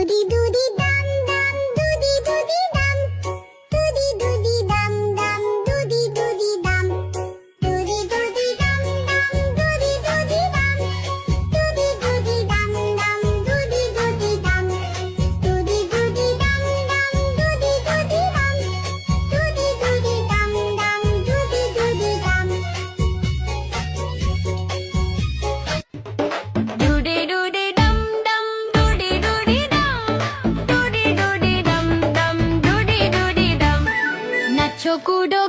Doody doody dum dum, doody doody dum. Doody doody dum dum, doody doody dum. Doody doody dum dum, doody doody dum. Doody doody dum dum, doody doody dum. Doody doody dum dum, doody doody dum. Doody doody dum dum, doody doody dum. Doody doody dum dum, doody doody dum. Doody doody dum dum, doody doody dum. Nacho kudo